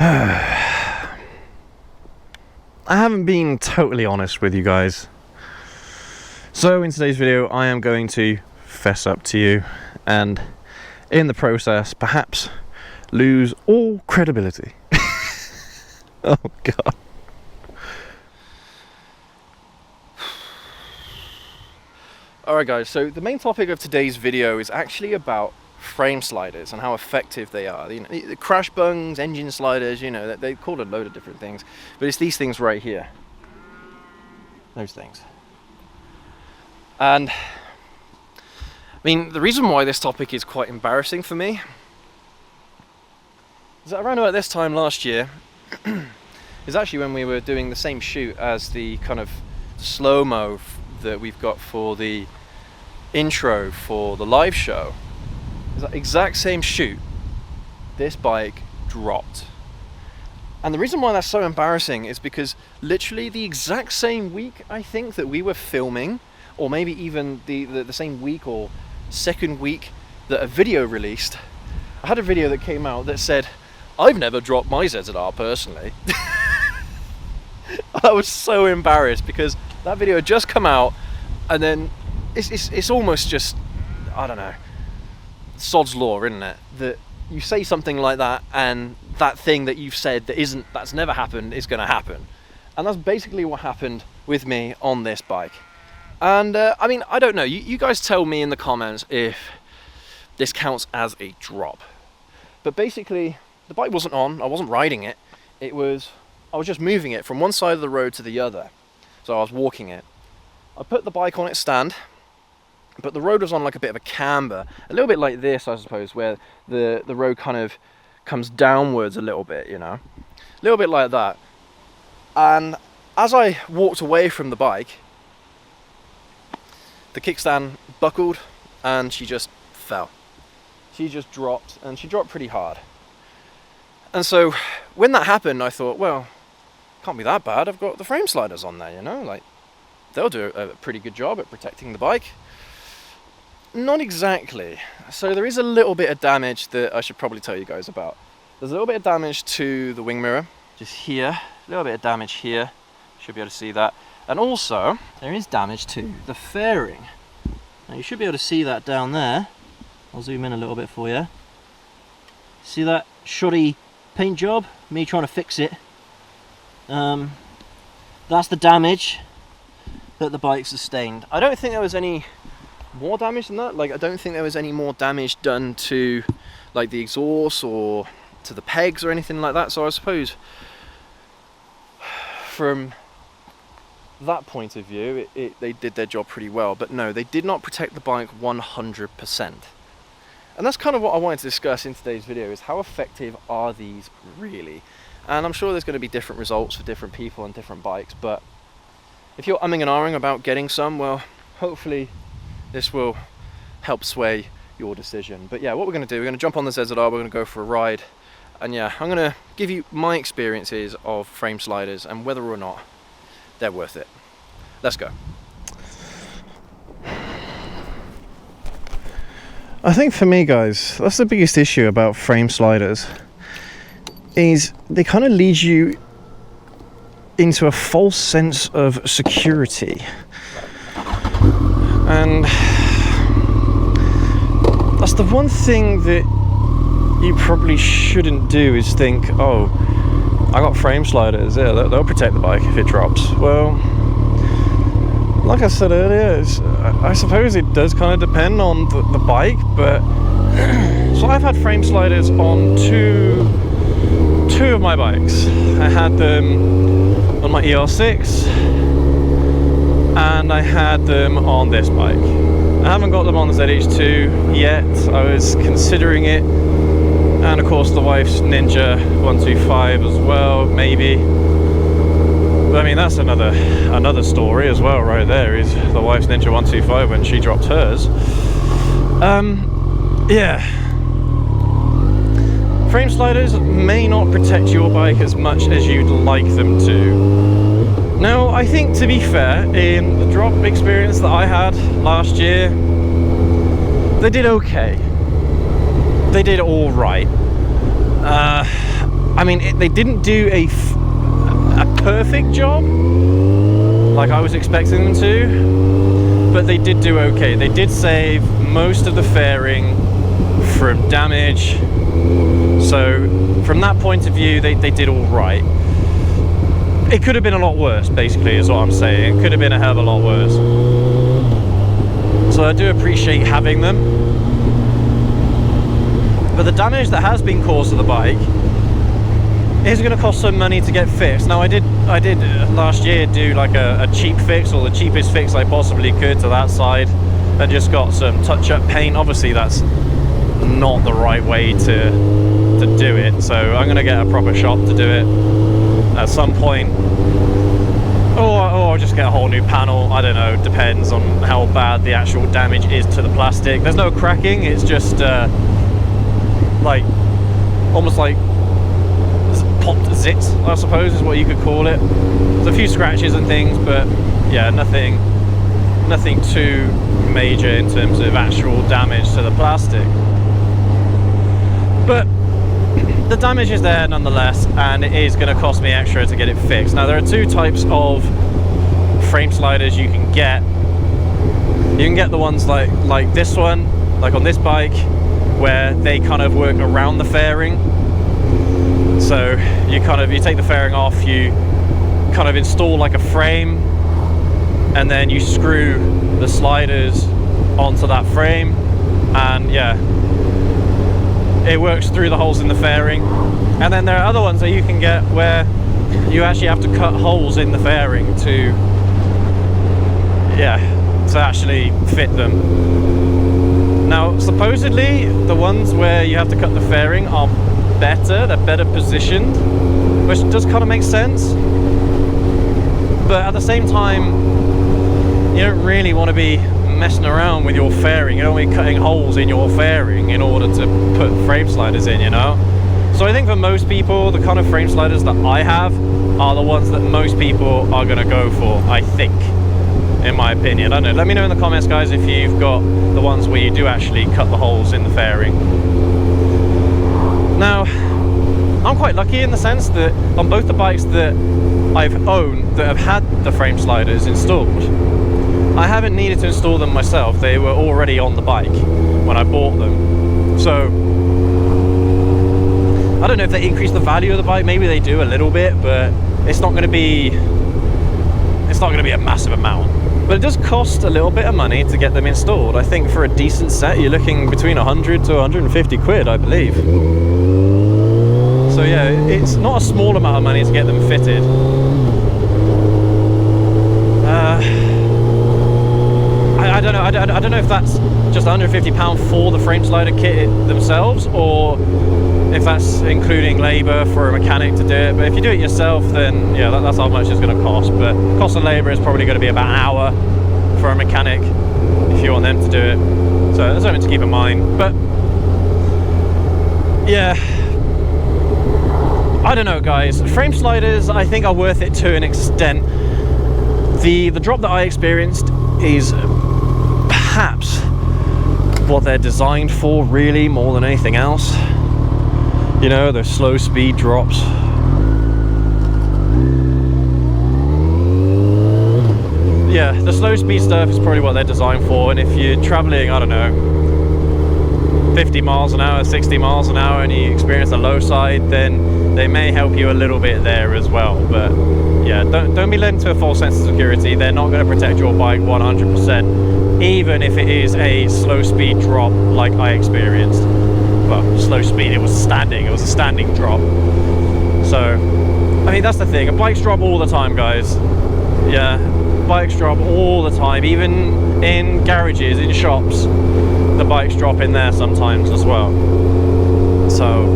I haven't been totally honest with you guys. So in today's video, I am going to fess up to you and in the process, perhaps lose all credibility. Oh God. Alright guys, so the main topic of today's video is actually about frame sliders and how effective they are. You know, the crash bungs, engine sliders, you know, they call it a load of different things, but it's these things right here. Those things. And I mean, the reason why this topic is quite embarrassing for me is that around about this time last year is actually when we were doing the same shoot as the kind of slow-mo that we've got for the intro for the live show. It's that exact same shoot, this bike dropped. And the reason why that's so embarrassing is because literally the exact same week, I think, that we were filming, or maybe even the same week or second week that a video released, I had a video that came out that said, "I've never dropped my ZZR personally." I was so embarrassed because that video had just come out, and then it's almost just, I don't know, sod's law, isn't it? That you say something like that and that thing that you've said that's never happened is going to happen. And that's basically what happened with me on this bike. And I mean, I don't know, you guys tell me in the comments if this counts as a drop. But basically, the bike wasn't on, I wasn't riding it, I was just moving it from one side of the road to the other. So I was walking it. I put the bike on its stand, but the road was on like a bit of a camber, a little bit like this, I suppose, where the road kind of comes downwards a little bit, you know, a little bit like that. And as I walked away from the bike, the kickstand buckled and she just fell. She just dropped, and she dropped pretty hard. And so when that happened, I thought, well, can't be that bad. I've got the frame sliders on there, you know, like they'll do a pretty good job at protecting the bike. Not exactly. So there is a little bit of damage that I should probably tell you guys about. There's a little bit of damage to the wing mirror, just here, a little bit of damage here, should be able to see that. And also, there is damage to the fairing. Now you should be able to see that down there. I'll zoom in a little bit for you. See that shoddy paint job? Me trying to fix it. That's the damage that the bike sustained. I don't think there was any more damage than that. Like, I don't think there was any more damage done to like the exhaust or to the pegs or anything like that. So I suppose from that point of view, they did their job pretty well. But no, they did not protect the bike 100%. And that's kind of what I wanted to discuss in today's video, is how effective are these really? And I'm sure there's going to be different results for different people and different bikes, but if you're umming and ahhing about getting some, well, hopefully this will help sway your decision. But yeah, what we're going to do, we're going to jump on the ZZR, we're going to go for a ride, and yeah, I'm going to give you my experiences of frame sliders and whether or not they're worth it. Let's go. I think for me, guys, that's the biggest issue about frame sliders, is they kind of lead you into a false sense of security. And that's the one thing that you probably shouldn't do, is think, oh, I got frame sliders, yeah, they'll protect the bike if it drops. Well, like I said earlier, I suppose it does kind of depend on the bike, but so I've had frame sliders on two of my bikes. I had them on my ER6 and I had them on this bike. I haven't got them on the ZX2 yet. I was considering it, and of course the wife's Ninja 125 as well, maybe. But I mean, that's another story as well right there, is the wife's Ninja 125 when she dropped hers. Yeah. Frame sliders may not protect your bike as much as you'd like them to. Now, I think, to be fair, in the drop experience that I had last year, they did okay. They did all right. I mean, they didn't do a perfect job like I was expecting them to, but they did do okay. They did save most of the fairing from damage, so from that point of view they did all right. It could have been a lot worse, basically, is what I'm saying. It could have been a hell of a lot worse. So I do appreciate having them, but the damage that has been caused to the bike is going to cost some money to get fixed. Now I did last year do like a cheap fix, or the cheapest fix I possibly could to that side, and just got some touch-up paint. Obviously that's not the right way to do it, so I'm going to get a proper shop to do it at some point, or just get a whole new panel. I don't know, depends on how bad the actual damage is to the plastic. There's no cracking, it's just like almost like popped zits, I suppose is what you could call it. There's a few scratches and things, but yeah, nothing too major in terms of actual damage to the plastic. But the damage is there nonetheless, and it is going to cost me extra to get it fixed. Now there are two types of frame sliders you can get. You can get the ones like this one, like on this bike, where they kind of work around the fairing. So you take the fairing off, you kind of install like a frame, and then you screw the sliders onto that frame, and yeah, it works through the holes in the fairing. And then there are other ones that you can get where you actually have to cut holes in the fairing to actually fit them. Now supposedly the ones where you have to cut the fairing are better, they're better positioned, which does kind of make sense, but at the same time you don't really want to be messing around with your fairing. You don't want to be cutting holes in your fairing in order to put frame sliders in, you know. So I think for most people, the kind of frame sliders that I have are the ones that most people are going to go for, I think, in my opinion. I don't know, let me know in the comments, guys, if you've got the ones where you do actually cut the holes in the fairing. Now I'm quite lucky in the sense that on both the bikes that I've owned that have had the frame sliders installed, I haven't needed to install them myself. They were already on the bike when I bought them. So I don't know if they increase the value of the bike. Maybe they do a little bit, but it's not going to be a massive amount. But it does cost a little bit of money to get them installed. I think for a decent set you're looking between 100 to 150 quid, I believe. So yeah, it's not a small amount of money to get them fitted. I don't know if that's just £150 for the frame slider kit themselves, or if that's including labour for a mechanic to do it. But if you do it yourself, then yeah, that's how much it's going to cost. But cost of labour is probably going to be about an hour for a mechanic if you want them to do it. So that's something to keep in mind. But yeah, I don't know, guys. Frame sliders I think are worth it to an extent. The drop that I experienced is perhaps what they're designed for, really, more than anything else. You know, those slow speed drops. Yeah, the slow speed stuff is probably what they're designed for, and if you're traveling, I don't know, 50 miles an hour, 60 miles an hour, and you experience the low side, then they may help you a little bit there as well. But yeah, don't be led into a false sense of security. They're not going to protect your bike 100%, even if it is a slow speed drop like I experienced. Well, slow speed, it was a standing drop. So I mean, that's the thing, bikes drop all the time, guys. Yeah, bikes drop all the time, even in garages, in shops, the bikes drop in there sometimes as well. So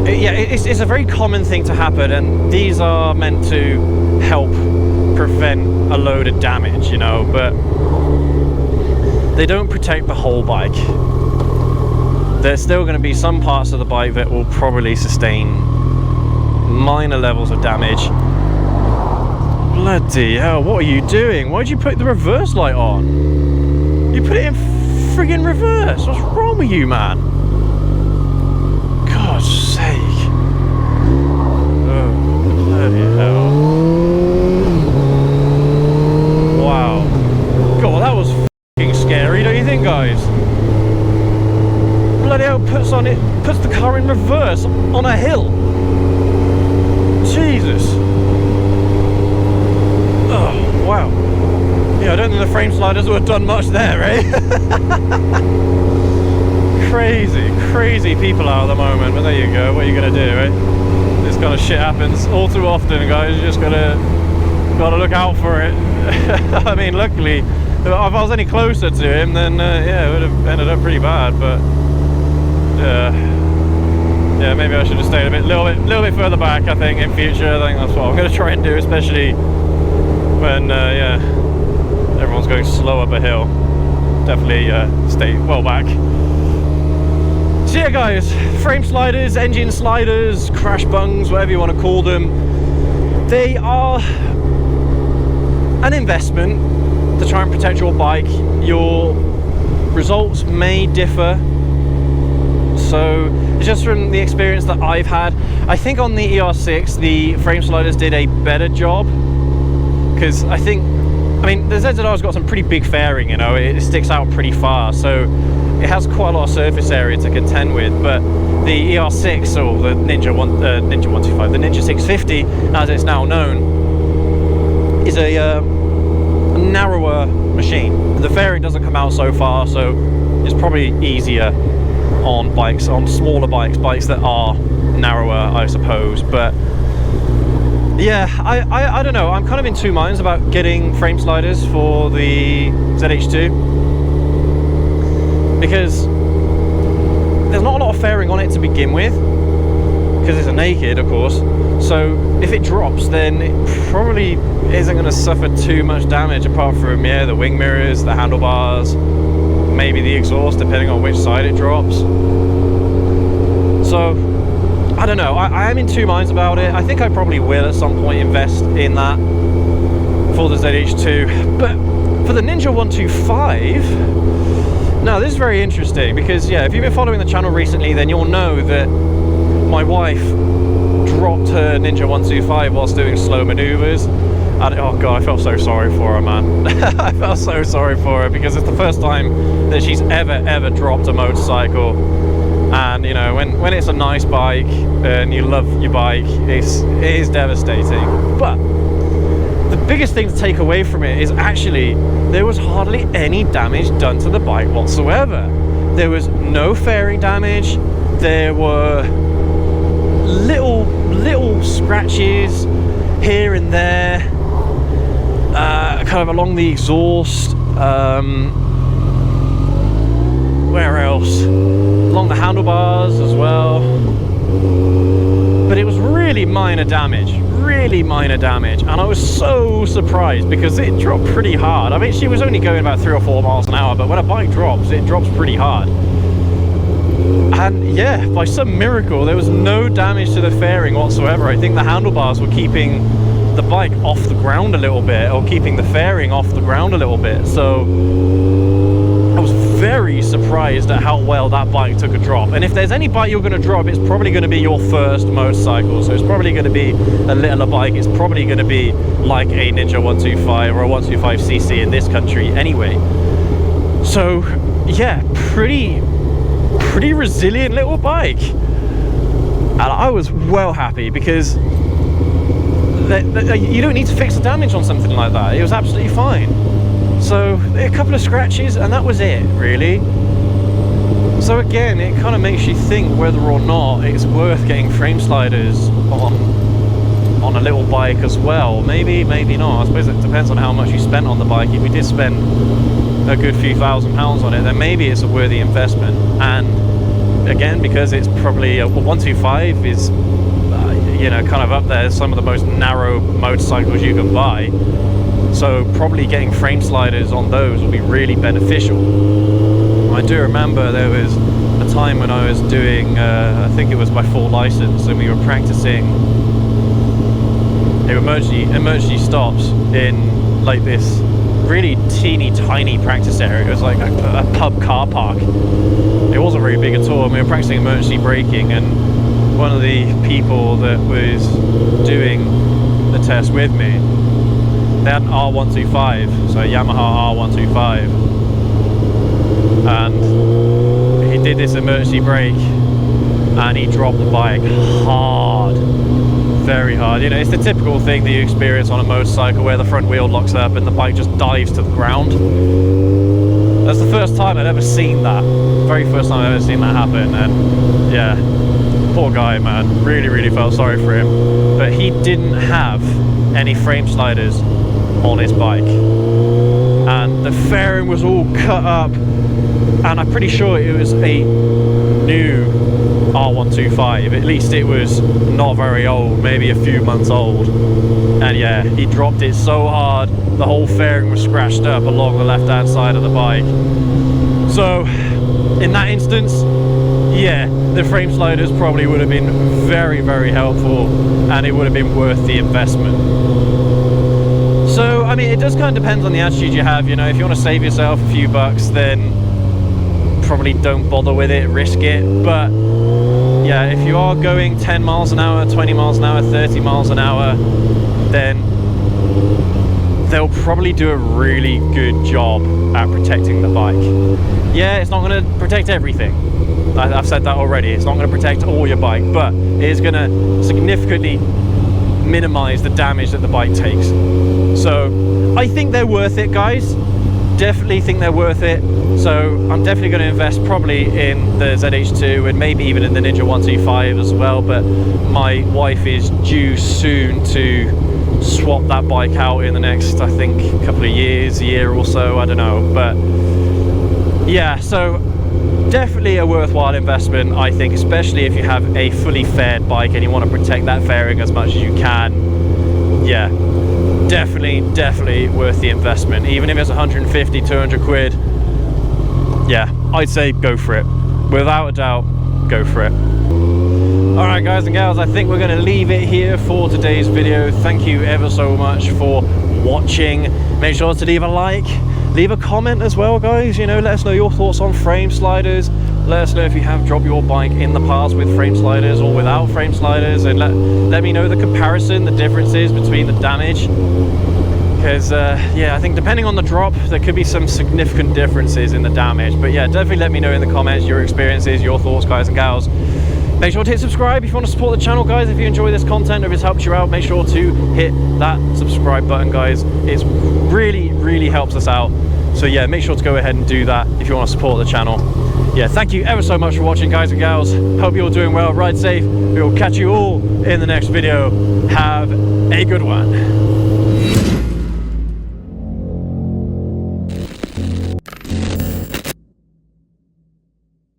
yeah, it's a very common thing to happen, and these are meant to help prevent a load of damage, you know, but they don't protect the whole bike. There's still going to be some parts of the bike that will probably sustain minor levels of damage. Bloody hell, what are you doing? Why'd you put the reverse light on? You put it in friggin' reverse. What's wrong with you, man? God's sake. puts the car in reverse on a hill. Jesus. Oh, wow. Yeah, I don't think the frame sliders would have done much there, eh? Crazy people out at the moment, but there you go. What are you gonna do, right? This kind of shit happens all too often, guys. You just gotta look out for it. I mean, luckily, if I was any closer to him, then yeah, it would have ended up pretty bad. But yeah, maybe I should have stayed a little bit further back. I think in future, I think that's what I'm gonna try and do, especially when yeah, everyone's going slow up a hill. Definitely stay well back. So yeah, guys, frame sliders, engine sliders, crash bungs, whatever you want to call them, they are an investment to try and protect your bike. Your results may differ, so just from the experience that I've had, I think on the ER6 the frame sliders did a better job, because I mean the ZZR's got some pretty big fairing, you know, it sticks out pretty far, so it has quite a lot of surface area to contend with. But the ER6, or the Ninja 125, the Ninja 650 as it's now known, is a narrower machine. The fairing doesn't come out so far, so it's probably easier on bikes, on smaller bikes that are narrower, I suppose. But yeah, I don't know, I'm kind of in two minds about getting frame sliders for the ZH2, because there's not a lot of fairing on it to begin with, because it's a naked, of course. So if it drops, then it probably isn't going to suffer too much damage, apart from, yeah, the wing mirrors, the handlebars, maybe the exhaust, depending on which side it drops. So I don't know, I am in two minds about it. I think I probably will at some point invest in that for the ZH2. But for the Ninja 125, now this is very interesting, because yeah, if you've been following the channel recently, then you'll know that my wife dropped her Ninja 125 whilst doing slow maneuvers, and oh god, I felt so sorry for her, man. I felt so sorry for her, because it's the first time that she's ever dropped a motorcycle. And you know, when it's a nice bike and you love your bike, it is devastating. But the biggest thing to take away from it is actually there was hardly any damage done to the bike whatsoever. There was no fairing damage. There were little scratches here and there, kind of along the exhaust. Where else? Along the handlebars as well. But it was really minor damage, and I was so surprised, because it dropped pretty hard. I mean, she was only going about 3 or 4 miles an hour, but when a bike drops, it drops pretty hard. And yeah, by some miracle, there was no damage to the fairing whatsoever. I think the handlebars were keeping the bike off the ground a little bit, or keeping the fairing off the ground a little bit. So I was very surprised at how well that bike took a drop. And if there's any bike you're going to drop, it's probably going to be your first motorcycle. So it's probably going to be a littler bike. It's probably going to be like a Ninja 125 or a 125cc in this country anyway. So yeah, pretty resilient little bike. And I was well happy, because you don't need to fix the damage on something like that. It was absolutely fine. So a couple of scratches, and that was it, really. So again, it kind of makes you think whether or not it's worth getting frame sliders on a little bike as well. Maybe not. I suppose it depends on how much you spent on the bike. If you did spend a good few £1,000s on it, then maybe it's a worthy investment. And again, because it's probably a 125 is you know, kind of up there, some of the most narrow motorcycles you can buy. So probably getting frame sliders on those will be really beneficial. I do remember there was a time when I was doing, I think it was my full license, and we were practicing emergency stops in like this really teeny tiny practice area. It was like a pub car park. It wasn't very big at all, and we were practicing emergency braking, and one of the people that was doing the test with me, they had an R125, so a Yamaha R125, and he did this emergency brake and he dropped the bike hard, very hard. You know, it's the typical thing that you experience on a motorcycle where the front wheel locks up and the bike just dives to the ground. That's the first time I'd ever seen that. Very first time I've ever seen that happen. And yeah, poor guy, man. Really, really felt sorry for him. But he didn't have any frame sliders on his bike. And the fairing was all cut up. And I'm pretty sure it was a new R125. At least it was not very old, maybe a few months old. And yeah, he dropped it so hard, the whole fairing was scratched up along the left-hand side of the bike. So, in that instance, yeah, the frame sliders probably would have been very, very helpful, and it would have been worth the investment. So, I mean, it does kind of depend on the attitude you have. You know, if you want to save yourself a few bucks, then probably don't bother with it, risk it. But yeah, if you are going 10 miles an hour, 20 miles an hour, 30 miles an hour, then they'll probably do a really good job at protecting the bike. Yeah, it's not going to protect everything. I've said that already. It's not going to protect all your bike, but it is going to significantly minimize the damage that the bike takes. So I think they're worth it, guys. Definitely think they're worth it. So I'm definitely going to invest probably in the ZH2 and maybe even in the Ninja 125 as well. But my wife is due soon to swap that bike out in the next, I think, couple of years, a year or so, I don't know. But yeah, so definitely a worthwhile investment, I think, especially if you have a fully faired bike and you want to protect that fairing as much as you can. Yeah, definitely worth the investment. Even if it's 150, 200 quid, yeah, I'd say go for it. Without a doubt, go for it. Alright guys and gals, I think we're going to leave it here for today's video. Thank you ever so much for watching. Make sure to leave a like, leave a comment as well, guys. You know, let us know your thoughts on frame sliders. Let us know if you have dropped your bike in the past with frame sliders or without frame sliders, and let me know the comparison, the differences between the damage. Because yeah, I think depending on the drop, there could be some significant differences in the damage. But yeah, definitely let me know in the comments your experiences, your thoughts, guys and gals. Make sure to hit subscribe if you want to support the channel, guys. If you enjoy this content, if it's helped you out, make sure to hit that subscribe button, guys. It really helps us out. So yeah, make sure to go ahead and do that if you want to support the channel. Yeah, thank you ever so much for watching, guys and gals. Hope you're all doing well, ride safe. We will catch you all in the next video. Have a good one.